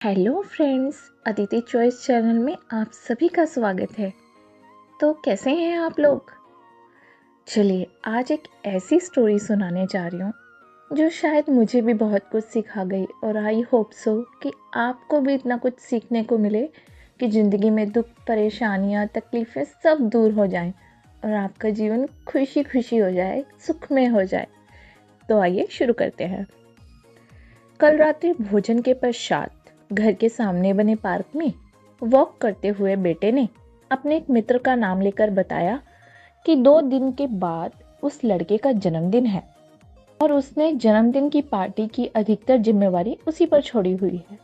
Hello friends, Aditi choice channel में आप सभी का स्वागत है। तो कैसे हैं आप लोग? चलिए आज एक ऐसी स्टोरी सुनाने जा रही हूँ जो शायद मुझे भी बहुत कुछ सिखा गई और आई होप सो कि आपको भी इतना कुछ सीखने को मिले कि ज़िंदगी में दुख, परेशानियाँ, तकलीफ़ें सब दूर हो जाएं और आपका जीवन खुशी खुशी हो जाए, सुख में हो जाए। तो आइए शुरू करते हैं। कल रात्रि भोजन के पश्चात घर के सामने बने पार्क में वॉक करते हुए बेटे ने अपने एक मित्र का नाम लेकर बताया कि 2 दिन के बाद उस लड़के का जन्मदिन है और उसने जन्मदिन की पार्टी की अधिकतर जिम्मेवारी उसी पर छोड़ी हुई है।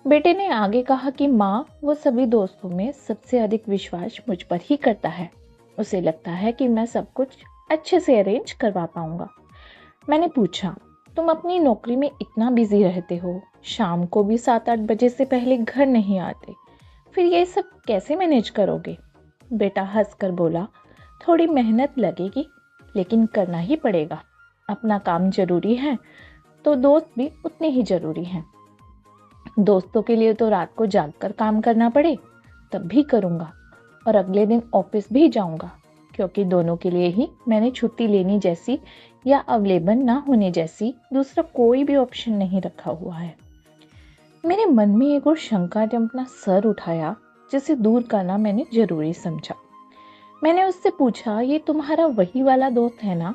बेटे ने आगे कहा कि माँ वो सभी दोस्तों में सबसे अधिक विश्वास मुझ पर ही करता है। उसे लगता है कि मैं सब कुछ अच्छे से अरेंज करवा पाऊंगा। मैंने पूछा, तुम अपनी नौकरी में इतना बिजी रहते हो, शाम को भी 7-8 बजे से पहले घर नहीं आते, फिर ये सब कैसे मैनेज करोगे? बेटा हंसकर बोला, थोड़ी मेहनत लगेगी लेकिन करना ही पड़ेगा। अपना काम जरूरी है तो दोस्त भी उतने ही जरूरी हैं। दोस्तों के लिए तो रात को जागकर काम करना पड़े तब भी करूँगा और अगले दिन ऑफिस भी जाऊँगा, क्योंकि दोनों के लिए ही मैंने छुट्टी लेनी जैसी या अवेलेबल ना होने जैसी दूसरा कोई भी ऑप्शन नहीं रखा हुआ है। मेरे मन में एक और शंका ने अपना सर उठाया, जिसे दूर करना मैंने जरूरी समझा। मैंने उससे पूछा, ये तुम्हारा वही वाला दोस्त है ना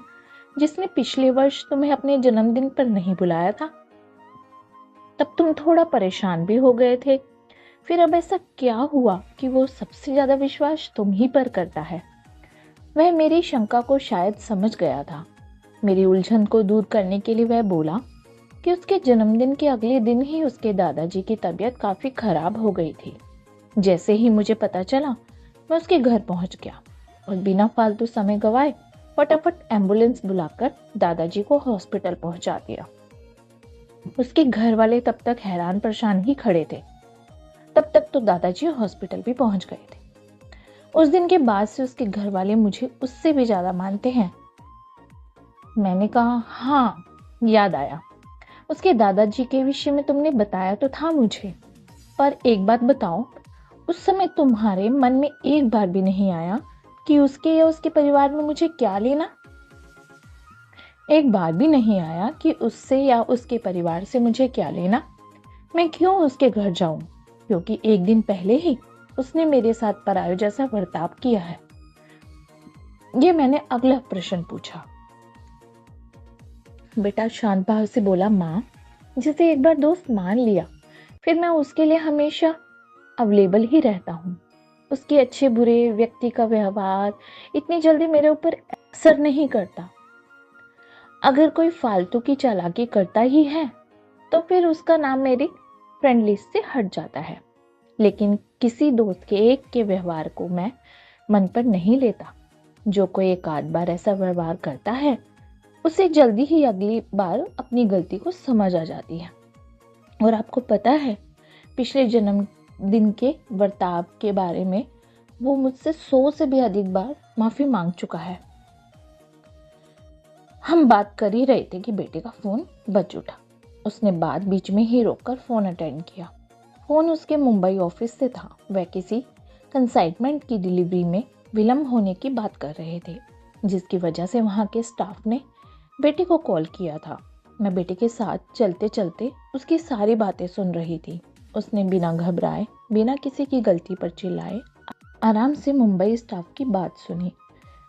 जिसने पिछले वर्ष तुम्हें अपने जन्मदिन पर नहीं बुलाया था? तब तुम थोड़ा परेशान भी हो गए थे। फिर अब ऐसा क्या हुआ कि वो सबसे ज्यादा विश्वास तुम ही पर करता है? वह मेरी शंका को शायद समझ गया था। मेरी उलझन को दूर करने के लिए वह बोला कि उसके जन्मदिन के अगले दिन ही उसके दादाजी की तबीयत काफी खराब हो गई थी। जैसे ही मुझे पता चला, मैं उसके घर पहुंच गया और बिना फालतू समय गवाए फटाफट एम्बुलेंस बुलाकर दादाजी को हॉस्पिटल पहुंचा दिया। उसके घर वाले तब तक हैरान परेशान ही खड़े थे। तब तक तो दादाजी हॉस्पिटल भी पहुंच गए थे। उस दिन के बाद से उसके घर वाले मुझे उससे भी ज्यादा मानते हैं। मैंने कहा, हाँ याद आया, उसके दादाजी के विषय में तुमने बताया तो था मुझे, पर एक बात बताओ, उस समय तुम्हारे मन में एक बार भी नहीं आया कि उसके या उसके परिवार में मुझे क्या लेना? एक बार भी नहीं आया कि उससे या उसके परिवार से मुझे क्या लेना? मैं क्यों उसके घर जाऊं? क्योंकि एक दिन पहले ही उसने मेरे साथ पराये जैसा बर्ताव किया है। ये मैंने अगला प्रश्न पूछा। बेटा शांत भाव से बोला, माँ, जिसे एक बार दोस्त मान लिया फिर मैं उसके लिए हमेशा अवेलेबल ही रहता हूँ। उसके अच्छे बुरे व्यक्ति का व्यवहार इतनी जल्दी मेरे ऊपर असर नहीं करता। अगर कोई फालतू की चालाकी करता ही है तो फिर उसका नाम मेरी फ्रेंड लिस्ट से हट जाता है। लेकिन किसी दोस्त के एक के व्यवहार को मैं मन पर नहीं लेता। जो कोई एक आध बार ऐसा व्यवहार करता है उसे जल्दी ही अगली बार अपनी गलती को समझ आ जाती है। और आपको पता है, पिछले जन्मदिन के बर्ताव के बारे में वो मुझसे 100 से भी अधिक बार माफी मांग चुका है। हम बात कर ही रहे थे कि बेटे का फोन बज उठा। उसने बात बीच में ही रोककर फोन अटेंड किया। फोन उसके मुंबई ऑफिस से था। वह किसी कंसाइनमेंट की डिलीवरी में विलंब होने की बात कर रहे थे, जिसकी वजह से वहां के स्टाफ ने बेटे को कॉल किया था। मैं बेटे के साथ चलते चलते उसकी सारी बातें सुन रही थी। उसने बिना घबराए, बिना किसी की गलती पर चिल्लाए, आराम से मुंबई स्टाफ की बात सुनी।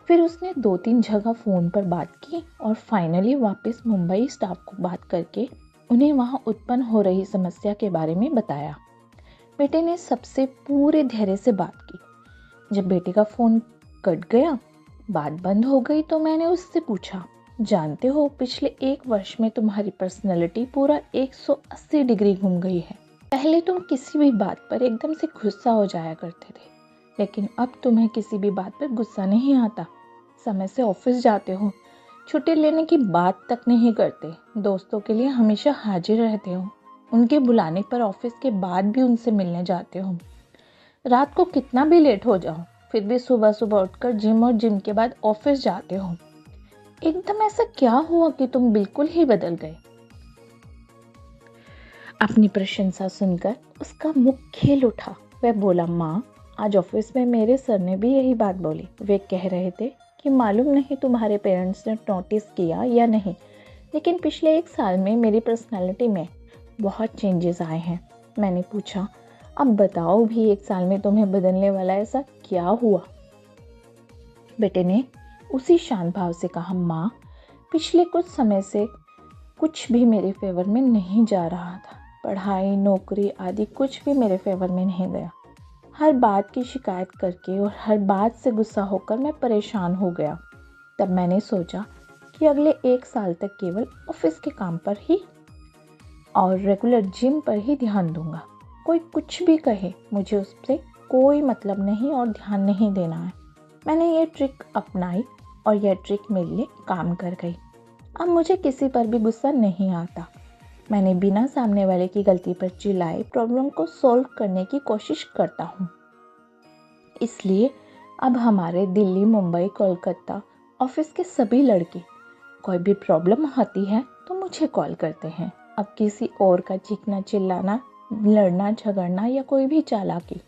फिर उसने 2-3 जगह फोन पर बात की और फाइनली वापस मुंबई स्टाफ को बात करके उन्हें वहां उत्पन्न हो रही समस्या के बारे में बताया। बेटे ने सबसे पूरे धैर्य से बात की। जब बेटे का फोन कट गया, बात बंद हो गई, तो मैंने उससे पूछा, जानते हो पिछले 1 वर्ष में तुम्हारी पर्सनैलिटी पूरा 180 डिग्री घूम गई है। पहले तुम किसी भी बात पर एकदम से गुस्सा हो जाया करते थे, लेकिन अब तुम्हें किसी भी बात पर गुस्सा नहीं आता। समय से ऑफिस जाते हो, छुट्टी लेने की बात तक नहीं करते, दोस्तों के लिए हमेशा हाजिर रहते हो, उनके बुलाने पर ऑफिस के बाद भी उनसे मिलने जाते हो। रात को कितना भी लेट हो जाओ फिर भी सुबह सुबह उठकर जिम और जिम के बाद ऑफिस जाते हो। एकदम ऐसा क्या हुआ कि तुम बिल्कुल ही बदल गए? अपनी प्रशंसा सुनकर उसका मुख खिल उठा। वह बोला, माँ, आज ऑफिस में मेरे सर ने भी यही बात बोली। वे कह रहे थे कि मालूम नहीं तुम्हारे पेरेंट्स ने नोटिस किया या नहीं, लेकिन पिछले 1 साल में मेरी पर्सनालिटी में बहुत चेंजेस आए हैं। मैंने पूछा, अब बताओ भी 1 साल में तुम्हें बदलने वाला ऐसा क्या हुआ? बेटे ने उसी शांत भाव से कहा, माँ, पिछले कुछ समय से कुछ भी मेरे फेवर में नहीं जा रहा था। पढ़ाई, नौकरी आदि कुछ भी मेरे फेवर में नहीं गया। हर बात की शिकायत करके और हर बात से गुस्सा होकर मैं परेशान हो गया। तब मैंने सोचा कि अगले 1 साल तक केवल ऑफिस के काम पर ही और रेगुलर जिम पर ही ध्यान दूंगा। कोई कुछ भी कहे, मुझे उससे कोई मतलब नहीं और ध्यान नहीं देना है। मैंने ये ट्रिक अपनाई और यह ट्रिक मेरे लिए काम कर गई। अब मुझे किसी पर भी गुस्सा नहीं आता। मैंने बिना सामने वाले की गलती पर चिल्लाए प्रॉब्लम को सॉल्व करने की कोशिश करता हूँ। इसलिए अब हमारे दिल्ली, मुंबई, कोलकाता ऑफिस के सभी लड़के कोई भी प्रॉब्लम होती है तो मुझे कॉल करते हैं। अब किसी और का चीखना, चिल्लाना, लड़ना, झगड़ना या कोई भी चालाकी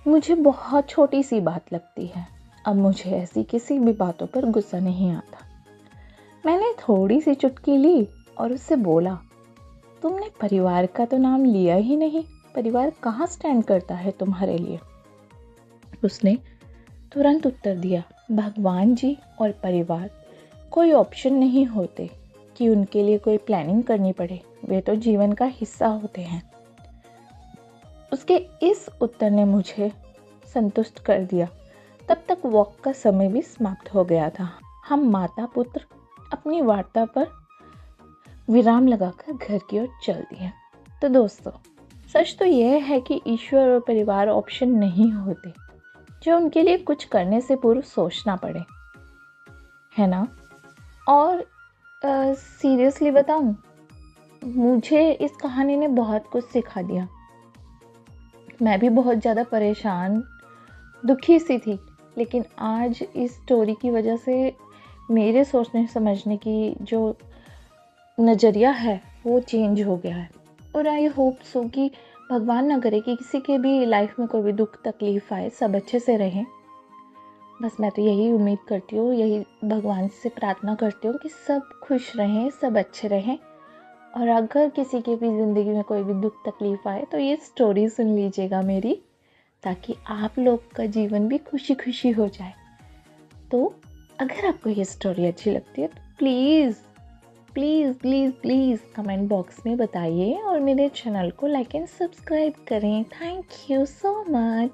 मुझे बहुत छोटी सी बात लगती है। अब मुझे ऐसी किसी भी बातों पर गुस्सा नहीं आता। मैंने थोड़ी सी चुटकी ली और उससे बोला, तुमने परिवार का तो नाम लिया ही नहीं। परिवार कहाँ स्टैंड करता है तुम्हारे लिए? उसने तुरंत उत्तर दिया, भगवान जी और परिवार कोई ऑप्शन नहीं होते कि उनके लिए कोई प्लानिंग करनी पड़े। वे तो जीवन का हिस्सा होते हैं। उसके इस उत्तर ने मुझे संतुष्ट कर दिया। तब तक वॉक का समय भी समाप्त हो गया था। हम माता पुत्र अपनी वार्ता पर विराम लगाकर घर की ओर चल दिए। तो दोस्तों, सच तो यह है कि ईश्वर और परिवार ऑप्शन नहीं होते जो उनके लिए कुछ करने से पूर्व सोचना पड़े, है ना? और सीरियसली बताऊं, मुझे इस कहानी ने बहुत कुछ सिखा दिया। मैं भी बहुत ज़्यादा परेशान, दुखी सी थी, लेकिन आज इस स्टोरी की वजह से मेरे सोचने समझने की जो नज़रिया है वो चेंज हो गया है। और आई होप सो कि भगवान ना करे कि किसी के भी लाइफ में कोई भी दुख तकलीफ आए, सब अच्छे से रहें। बस मैं तो यही उम्मीद करती हूँ, यही भगवान से प्रार्थना करती हूँ कि सब खुश रहें, सब अच्छे रहें। और अगर किसी के भी ज़िंदगी में कोई भी दुख तकलीफ आए तो ये स्टोरी सुन लीजिएगा मेरी, ताकि आप लोग का जीवन भी खुशी खुशी हो जाए। तो अगर आपको ये स्टोरी अच्छी लगती है तो please please please please comment box में बताइए और मेरे चैनल को लाइक एंड सब्सक्राइब करें। Thank you so much.